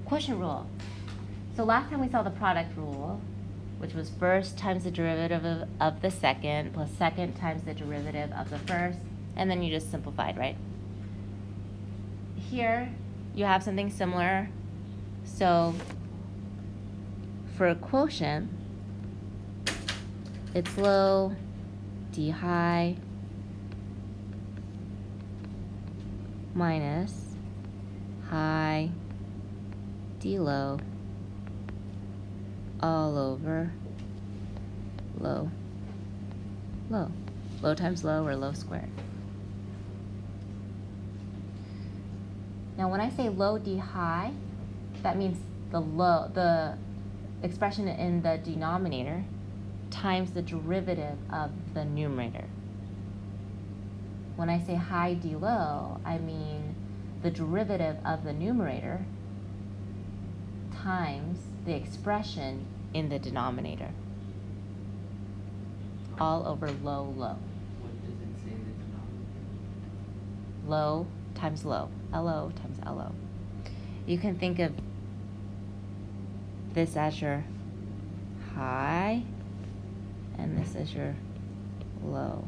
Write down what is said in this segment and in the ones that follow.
quotient rule. So last time we saw the product rule, which was first times the derivative of the second plus second times the derivative of the first, and then you just simplified, right? Here, you have something similar. So for a quotient, it's low, d high, minus high, d low, all over low, low. Low times low, or low squared. Now when I say low d high, that means the expression in the denominator times the derivative of the numerator. When I say high d low, I mean the derivative of the numerator times the expression in the denominator. All over low, low. What does it say in the denominator? Low times low. LO times LO. You can think of this as your high, and this as your low.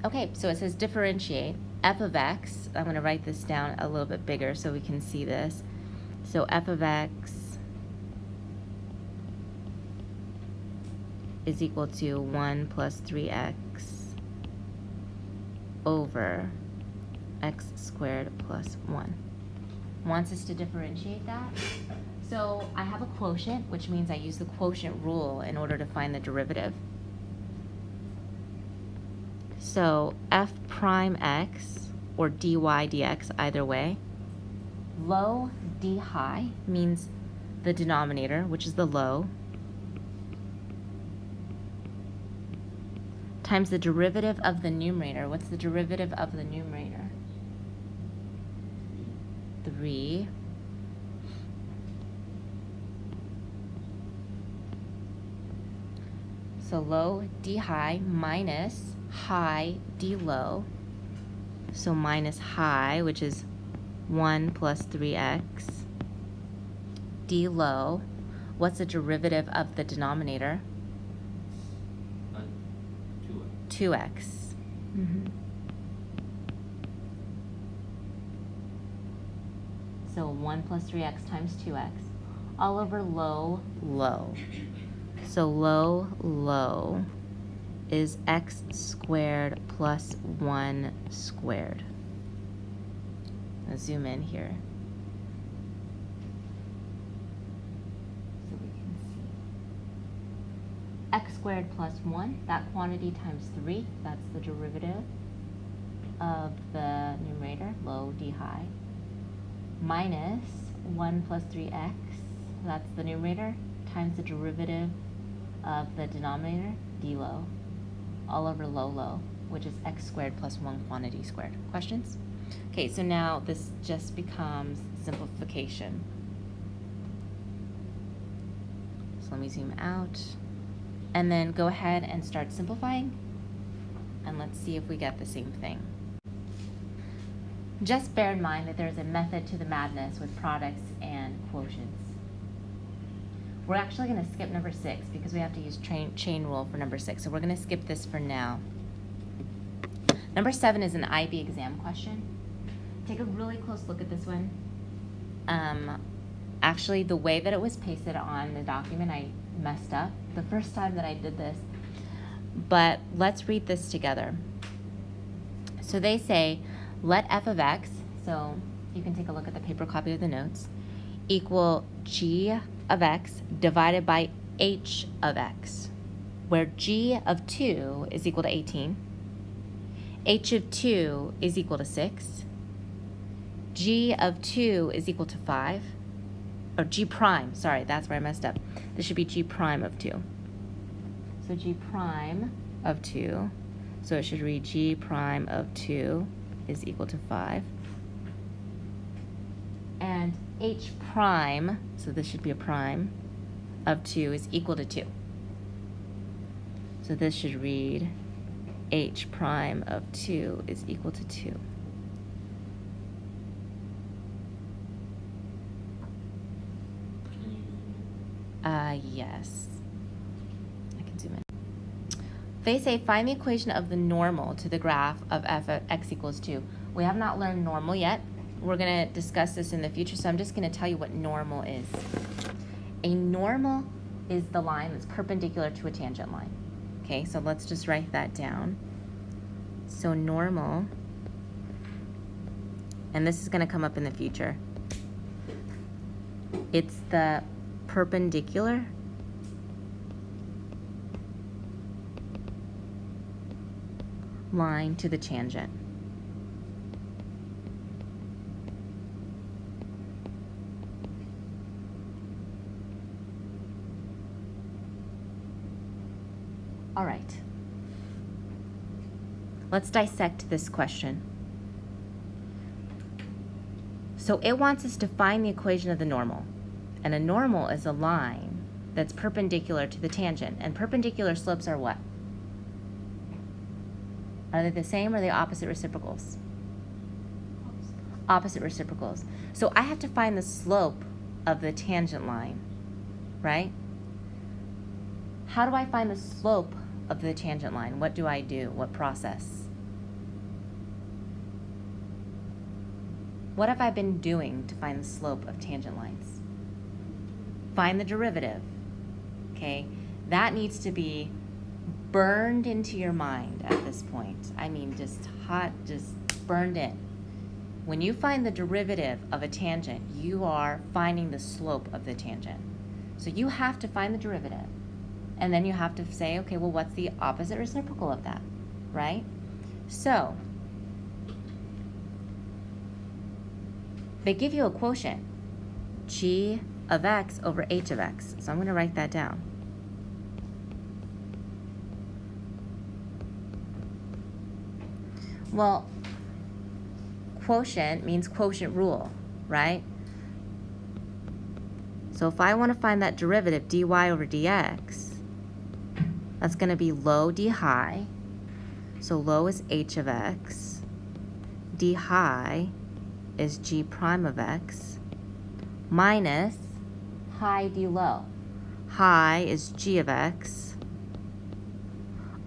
Okay, so it says differentiate f of x. I'm going to write this down a little bit bigger so we can see this. So f of x is equal to 1 plus 3x over x squared plus 1. Wants us to differentiate that. So I have a quotient, which means I use the quotient rule in order to find the derivative. So f prime x, or dy dx, either way, low d high means the denominator, which is the low, times the derivative of the numerator. What's the derivative of the numerator? 3. So low d high minus high d low. So minus high, which is 1 plus 3x, d low. What's the derivative of the denominator? 2x. Mm-hmm. So 1 plus 3x times 2x, all over low, low. So low, low is x squared plus 1 squared. Let's zoom in here. So we can see x squared plus 1, that quantity times 3, that's the derivative of the numerator, low d high, minus 1 plus 3x, that's the numerator, times the derivative of the denominator, d low, all over low, low, which is x squared plus 1 quantity squared. Questions? Okay, so now this just becomes simplification. So let me zoom out, and then go ahead and start simplifying, and let's see if we get the same thing. Just bear in mind that there's a method to the madness with products and quotients. We're actually going to skip number 6 because we have to use chain rule for number 6. So we're going to skip this for now. Number 7 is an IB exam question. Take a really close look at this one. Actually, the way that it was pasted on the document, I messed up the first time that I did this. But let's read this together. So they say, let f of x, so you can take a look at the paper copy of the notes, equal g of x divided by h of x, where g of 2 is equal to 18, h of 2 is equal to 6, g of 2 is equal to 5, or g prime, sorry, that's where I messed up. This should be g prime of 2. So g prime of 2, so it should read g prime of 2 is equal to 5. And h prime, so this should be a prime, of 2 is equal to 2. So this should read h prime of 2 is equal to 2. Yes. I can zoom in. They say find the equation of the normal to the graph of f of x equals 2. We have not learned normal yet. We're going to discuss this in the future, so I'm just going to tell you what normal is. A normal is the line that's perpendicular to a tangent line. Okay, so let's just write that down. So normal, and this is going to come up in the future, it's the perpendicular line to the tangent. All right. Let's dissect this question. So it wants us to find the equation of the normal. And a normal is a line that's perpendicular to the tangent. And perpendicular slopes are what? Are they the same or are they opposite reciprocals? Opposite reciprocals. So I have to find the slope of the tangent line, right? How do I find the slope of the tangent line? What do I do? What process? What have I been doing to find the slope of tangent lines? Find the derivative, okay? That needs to be burned into your mind at this point. I mean, just hot, just burned in. When you find the derivative of a tangent, you are finding the slope of the tangent. So you have to find the derivative. And then you have to say, okay, well, what's the opposite reciprocal of that, right? So they give you a quotient, g of x over h of x. So I'm going to write that down. Well, quotient means quotient rule, right? So if I want to find that derivative, dy over dx, that's going to be low d high. So low is h of x. D high is g prime of x minus high d low. High is g of x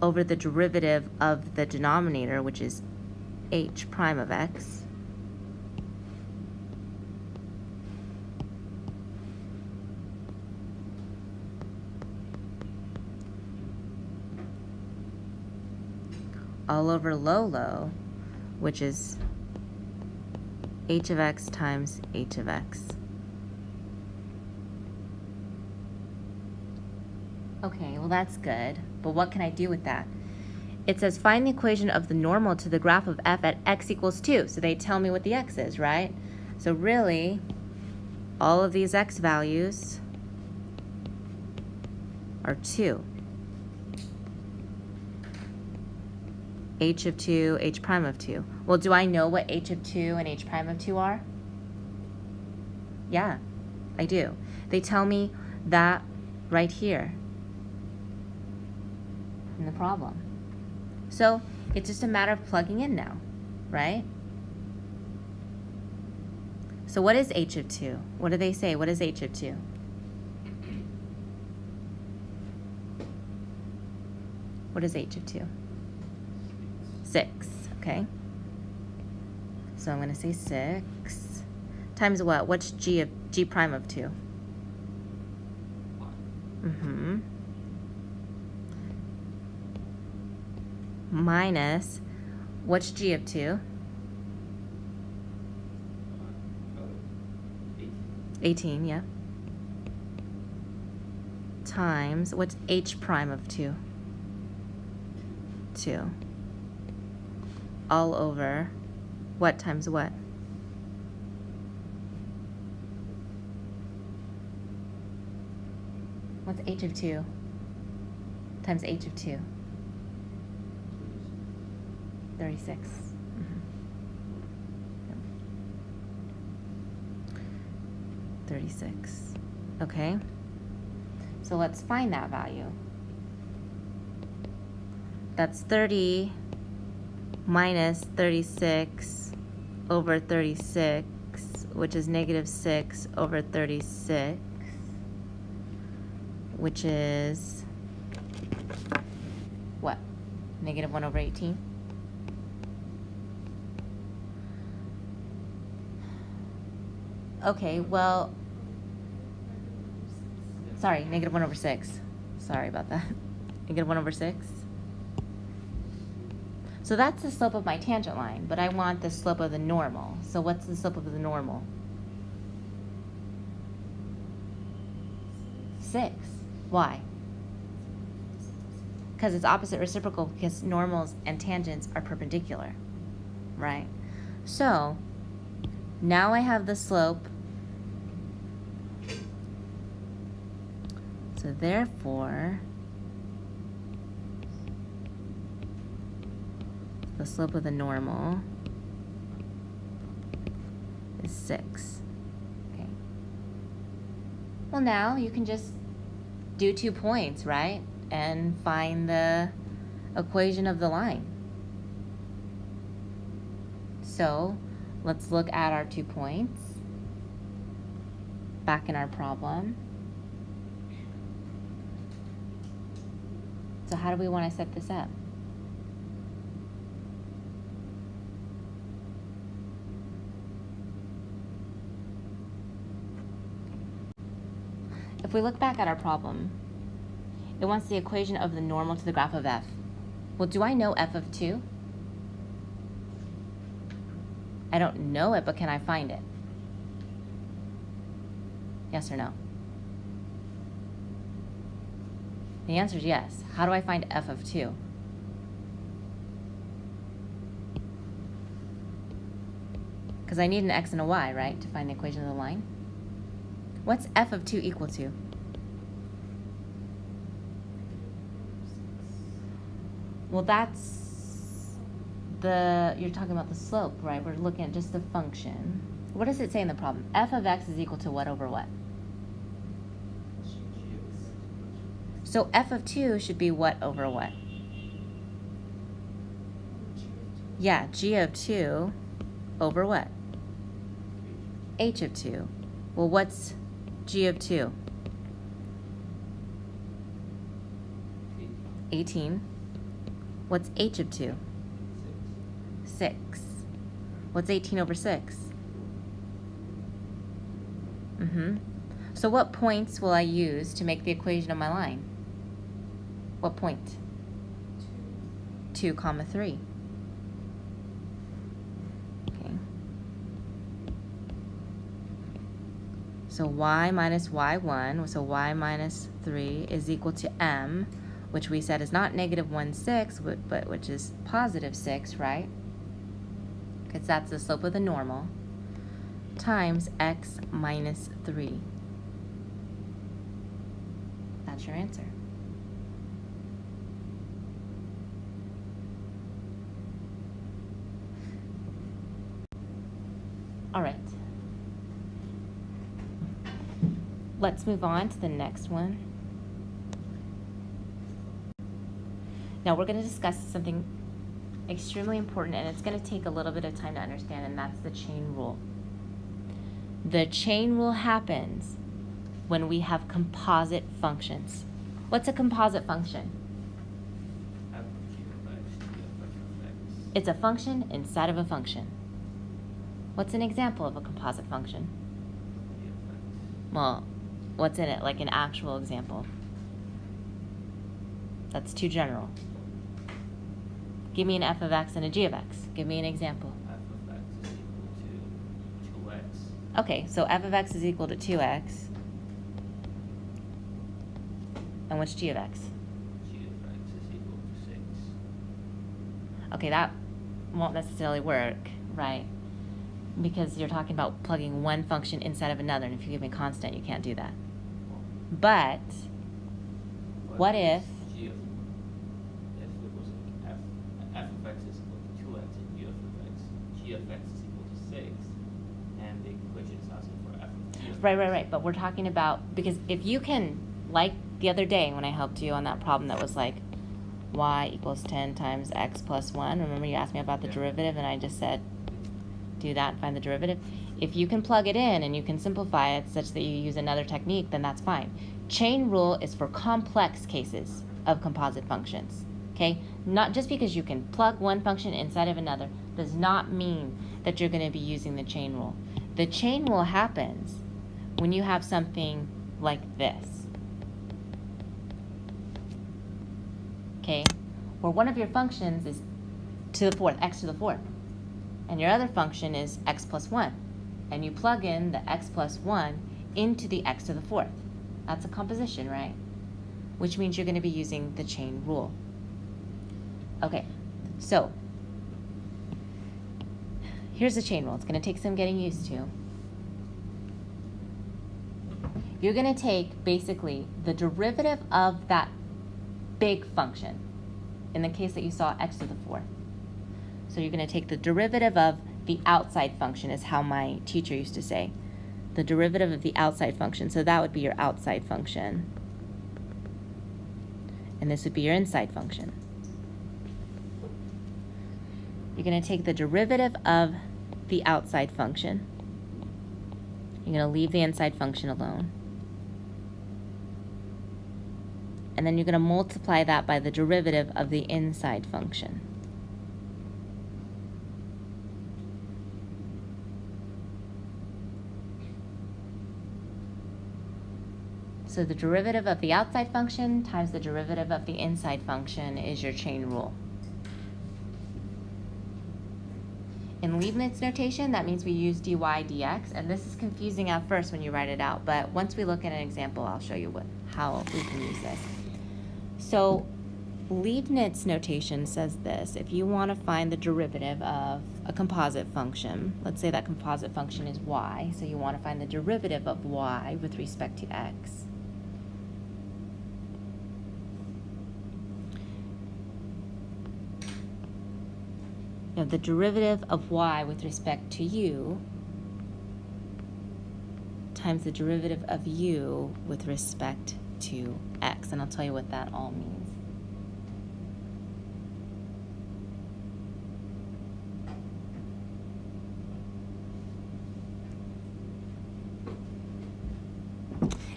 over the derivative of the denominator, which is h prime of x, all over low, which is h of x times h of x. Okay, well that's good, but what can I do with that? It says find the equation of the normal to the graph of f at x equals 2. So they tell me what the x is, right? So really, all of these x values are 2. H of 2, h prime of 2. Well, do I know what h of 2 and h prime of 2 are? Yeah, I do. They tell me that right here in the problem. So it's just a matter of plugging in now, right? So what is h of 2? What do they say? What is h of 2? What is h of 2? 6, okay? So I'm going to say 6 times what? What's g prime of 2? Minus, what's g of 2? 18, yeah. Times, what's h prime of 2? 2. All over, what times what? What's h of 2 times h of 2? 36. 36. Okay? So let's find that value. That's 30 minus 36 over 36, which is negative 6 over 36, which is what? Negative 1 over 18? Okay, well, sorry, negative 1 over 6. Sorry about that. Negative 1 over 6. So that's the slope of my tangent line, but I want the slope of the normal. So what's the slope of the normal? 6. Why? Because it's opposite reciprocal, because normals and tangents are perpendicular, right? So now I have the slope. So therefore, the slope of the normal is 6. Okay. Well, now you can just do 2 points, right? And find the equation of the line. So let's look at our 2 points back in our problem. So how do we want to set this up? If we look back at our problem, it wants the equation of the normal to the graph of f. Well, do I know f of 2? I don't know it, but can I find it? Yes or no? The answer is yes. How do I find f of 2? Because I need an x and a y, right, to find the equation of the line? What's f of 2 equal to? Well, that's you're talking about the slope, right? We're looking at just the function. What does it say in the problem? F of x is equal to what over what? So f of 2 should be what over what? Yeah, g of 2 over what? H of 2. Well, what's g of 2? 18. What's h of 2? 6. What's 18 over 6? So what points will I use to make the equation of my line? What point? 2, 3. Okay. So y minus y1, so y minus 3 is equal to m, which we said is not negative 1, 6, but which is positive 6, right? Because that's the slope of the normal, times x minus 3. That's your answer. All right. Let's move on to the next one. Now we're going to discuss something extremely important, and it's going to take a little bit of time to understand, and that's the chain rule. The chain rule happens when we have composite functions. What's a composite function? It's a function inside of a function. What's an example of a composite function? Well, what's in it, like an actual example? That's too general. Give me an f of x and a g of x. Give me an example. F of x is equal to 2x. Okay, so f of x is equal to 2x. And what's g of x? G of x is equal to 6. Okay, that won't necessarily work, right? Because you're talking about plugging one function inside of another, and if you give me a constant, you can't do that. But what if G of, if it was f of x is equal to 2x and g of x is equal to 6, and the equation is also for f of t. Right. But we're talking about, because if you can, like the other day when I helped you on that problem that was like y equals 10 times x plus 1. Remember you asked me about the Yeah. derivative and I just said do that and find the derivative. If you can plug it in and you can simplify it such that you use another technique, then that's fine. Chain rule is for complex cases of composite functions, okay? Not just because you can plug one function inside of another does not mean that you're going to be using the chain rule. The chain rule happens when you have something like this, okay? Where one of your functions is to the fourth, x to the fourth, and your other function is x plus 1, and you plug in the x plus 1 into the x to the fourth. That's a composition, right? Which means you're going to be using the chain rule. Okay, so here's the chain rule. It's going to take some getting used to. You're going to take basically the derivative of that big function, in the case that you saw x to the fourth. So you're going to take the derivative of the outside function, is how my teacher used to say. The derivative of the outside function. So that would be your outside function. And this would be your inside function. You're going to take the derivative of the outside function. You're going to leave the inside function alone. And then you're going to multiply that by the derivative of the inside function. So the derivative of the outside function times the derivative of the inside function is your chain rule. In Leibniz notation, that means we use dy dx, and this is confusing at first when you write it out, but once we look at an example, I'll show you how we can use this. So Leibniz notation says this: if you want to find the derivative of a composite function, let's say that composite function is y, so you want to find the derivative of y with respect to x. You have the derivative of y with respect to u times the derivative of u with respect to x, and I'll tell you what that all means.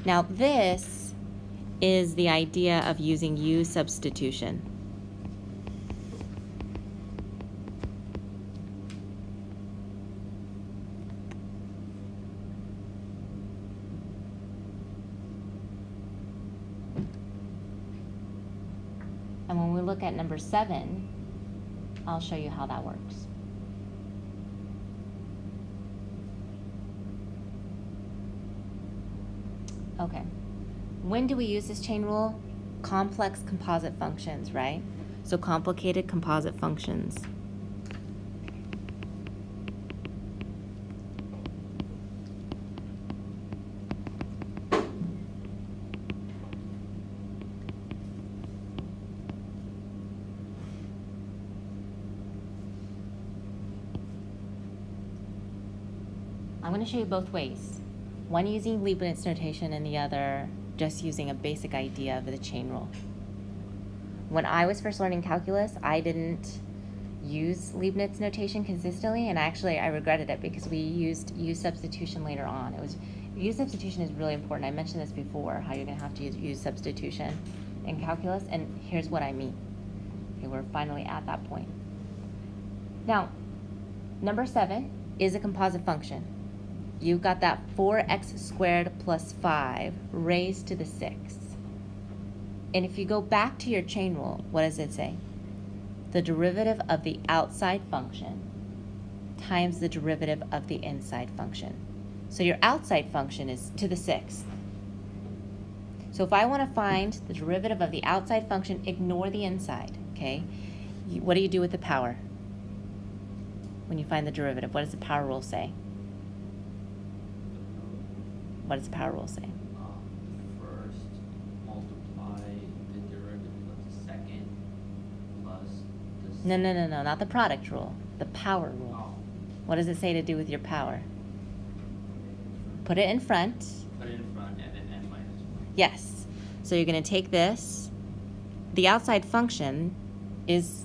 Now this is the idea of using u substitution. And when we look at number 7, I'll show you how that works. Okay. When do we use this chain rule? Complex composite functions, right? So complicated composite functions. I'm going to show you both ways. One using Leibniz notation and the other just using a basic idea of the chain rule. When I was first learning calculus, I didn't use Leibniz notation consistently, and actually I regretted it because we used u substitution later on. U substitution is really important. I mentioned this before, how you're going to have to use u substitution in calculus, and here's what I mean. Okay, we're finally at that point. Now, number 7 is a composite function. You've got that 4x squared plus 5 raised to the 6th. And if you go back to your chain rule, what does it say? The derivative of the outside function times the derivative of the inside function. So your outside function is to the 6th. So if I want to find the derivative of the outside function, ignore the inside, okay? What do you do with the power? When you find the derivative, what does the power rule say? What does the power rule say? First, multiply the derivative of the second plus the No, not the product rule. The power rule. Oh. What does it say to do with your power? put it in front. Put it in front and then n minus 1. Yes. So you're going to take this. The outside function is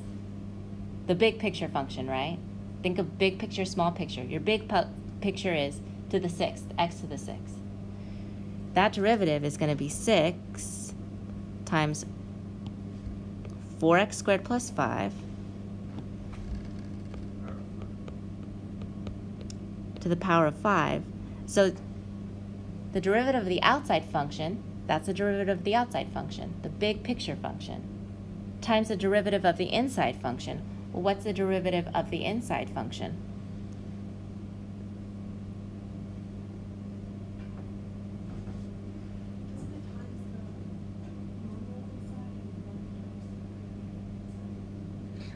the big picture function, right? Think of big picture, small picture. Your big picture is to the 6th, x to the 6th. That derivative is going to be 6 times 4x squared plus 5 to the power of 5. So the derivative of the outside function, that's the derivative of the outside function, the big picture function, times the derivative of the inside function. Well, what's the derivative of the inside function?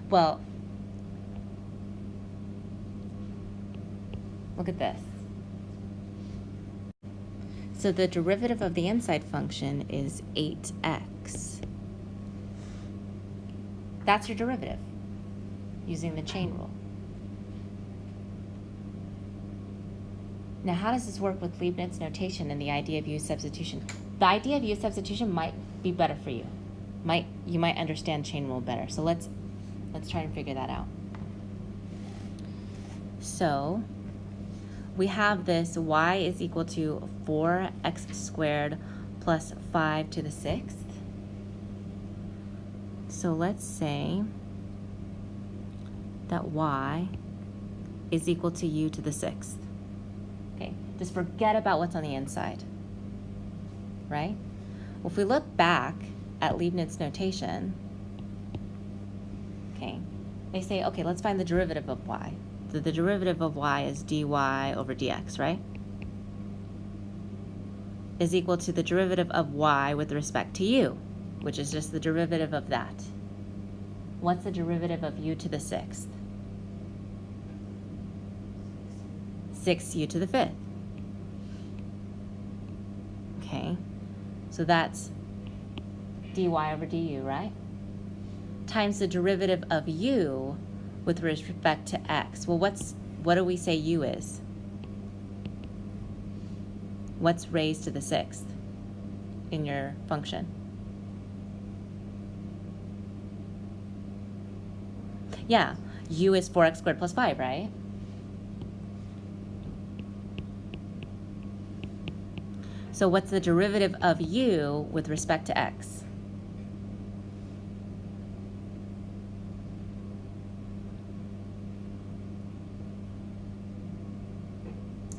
Well, look at this. So the derivative of the inside function is 8x. That's your derivative using the chain rule. Now, how does this work with Leibniz notation and the idea of U substitution? The idea of U substitution might be better for you. You might understand chain rule better. So let's try and figure that out. So we have this y is equal to 4x squared plus 5 to the 6th. So let's say that y is equal to u to the 6th. Okay, just forget about what's on the inside, right? Well, if we look back at Leibniz notation, okay, they say, okay, let's find the derivative of y. The derivative of y is dy over dx, right? Is equal to the derivative of y with respect to u, which is just the derivative of that. What's the derivative of u to the 6th? 6u to the 5th. Okay, so that's dy over du, right? Times the derivative of u with respect to x. Well, what do we say u is? What's raised to the 6th in your function? Yeah, u is 4x squared plus 5, right? So what's the derivative of u with respect to x?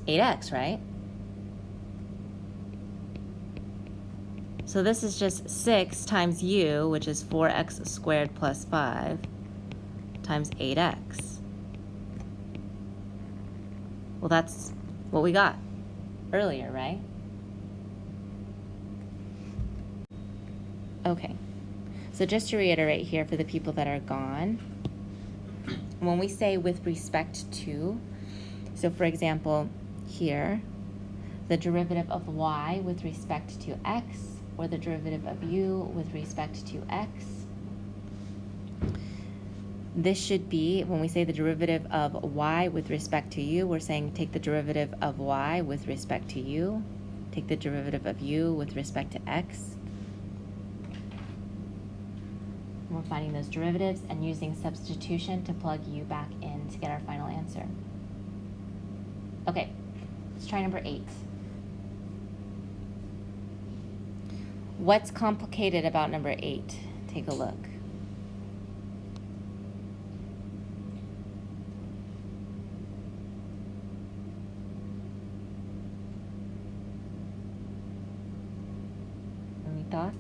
$8x, right? So this is just 6 times u, which is 4x squared plus 5, times 8x. Well, that's what we got earlier, right? Okay, so just to reiterate here for the people that are gone, when we say with respect to, so for example, here, the derivative of y with respect to x, or the derivative of u with respect to x, this should be, when we say the derivative of y with respect to u, we're saying take the derivative of y with respect to u, take the derivative of u with respect to x. We're finding those derivatives and using substitution to plug u back in to get our final answer. Okay, let's try number 8. What's complicated about number 8? Take a look. Any thoughts?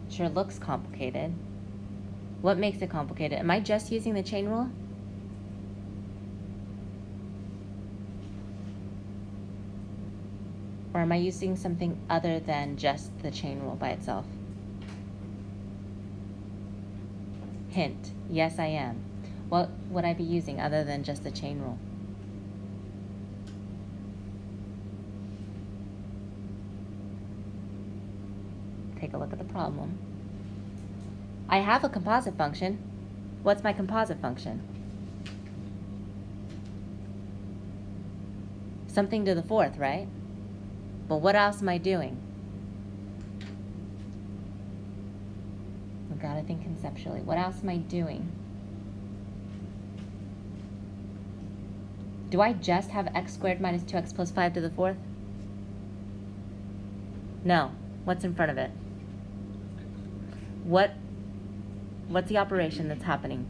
Sure looks complicated. What makes it complicated? Am I just using the chain rule? Or am I using something other than just the chain rule by itself? Hint, yes I am. What would I be using other than just the chain rule? Take a look at the problem. I have a composite function. What's my composite function? Something to the fourth, right? But what else am I doing? I've got to think conceptually. What else am I doing? Do I just have x squared minus 2x plus 5 to the fourth? No. What's in front of it? What's the operation that's happening?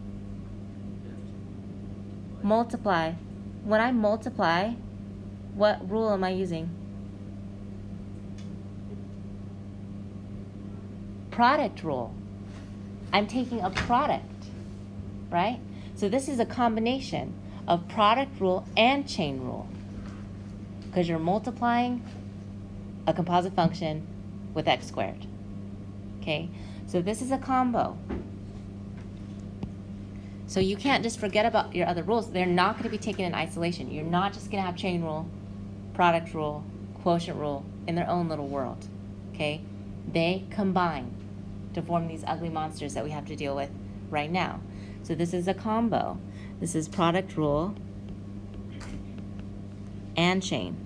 Multiply. When I multiply, what rule am I using? Product rule. I'm taking a product, right? So this is a combination of product rule and chain rule, because you're multiplying a composite function with x squared. Okay, so this is a combo. So you can't just forget about your other rules. They're not going to be taken in isolation. You're not just going to have chain rule, product rule, quotient rule in their own little world. Okay, they combine to form these ugly monsters that we have to deal with right now. So this is a combo. This is product rule and chain.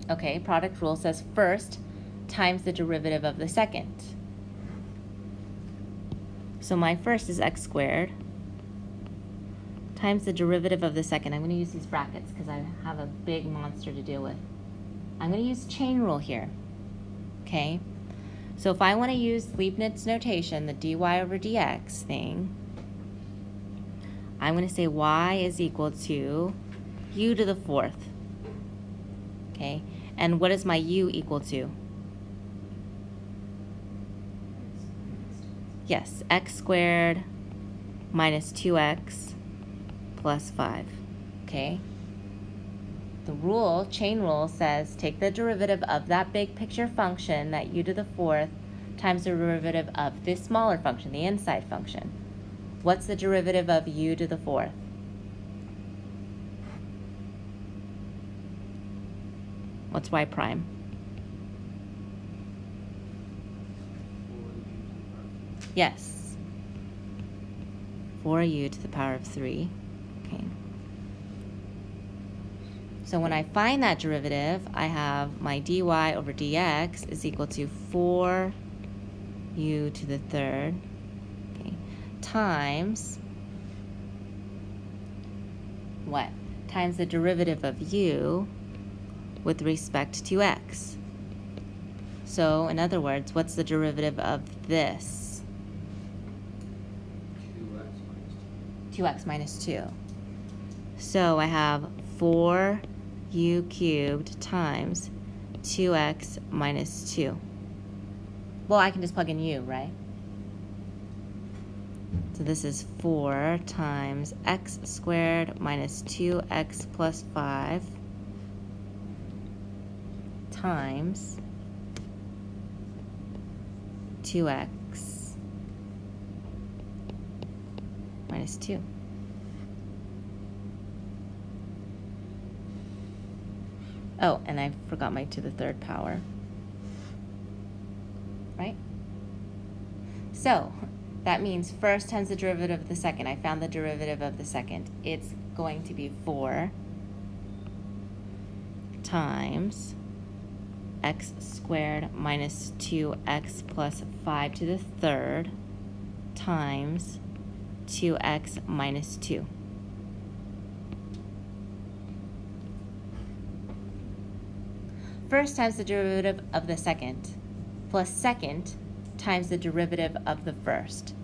Okay, product rule says first times the derivative of the second. So my first is x squared times the derivative of the second. I'm going to use these brackets because I have a big monster to deal with. I'm going to use chain rule here. Okay, so if I want to use Leibniz notation, the dy over dx thing, I'm going to say y is equal to u to the fourth. Okay, and what is my u equal to? Yes, x squared minus 2x plus 5. Okay, the rule, chain rule, says take the derivative of that big picture function, that u to the fourth, times the derivative of this smaller function, the inside function. What's the derivative of u to the fourth? What's y prime? Yes. 4u to the power of 3. Okay. So when I find that derivative, I have my dy over dx is equal to 4u to the third, okay, times what? Times the derivative of u with respect to x. So in other words, what's the derivative of this? 2x minus 2. So I have 4u cubed times 2x minus 2. Well, I can just plug in u, right? So this is 4 times x squared minus 2x plus 5 times 2x minus 2. Oh, and I forgot my to the third power. Right? So that means first times the derivative of the second. I found the derivative of the second. It's going to be 4 times x squared minus 2x plus 5 to the third times 2x minus 2. First times the derivative of the second plus second times the derivative of the first.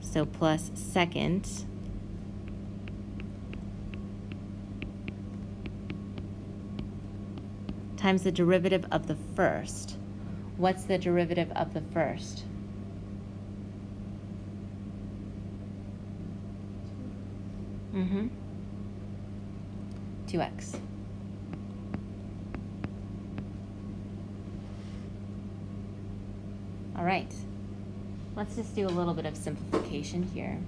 So plus second times the derivative of the first. What's the derivative of the first? Mm-hmm. 2x. All right. Let's just do a little bit of simplification here.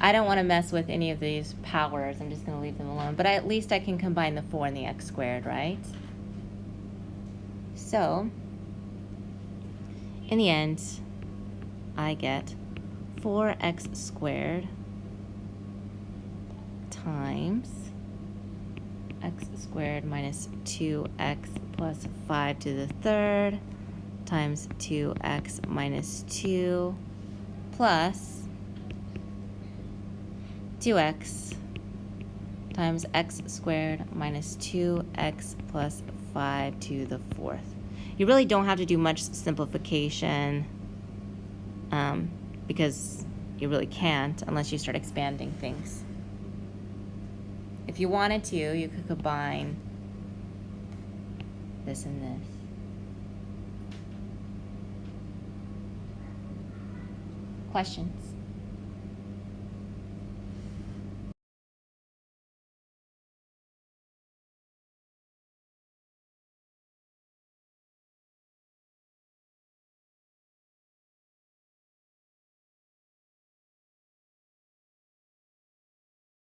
I don't want to mess with any of these powers. I'm just going to leave them alone. But at least I can combine the 4 and the x squared, right? So, in the end, I get 4x squared times x squared minus 2x plus 5 to the third times 2x minus 2 plus 2x times x squared minus 2x plus 5 to the fourth. You really don't have to do much simplification because you really can't unless you start expanding things. If you wanted to, you could combine this and this. Questions?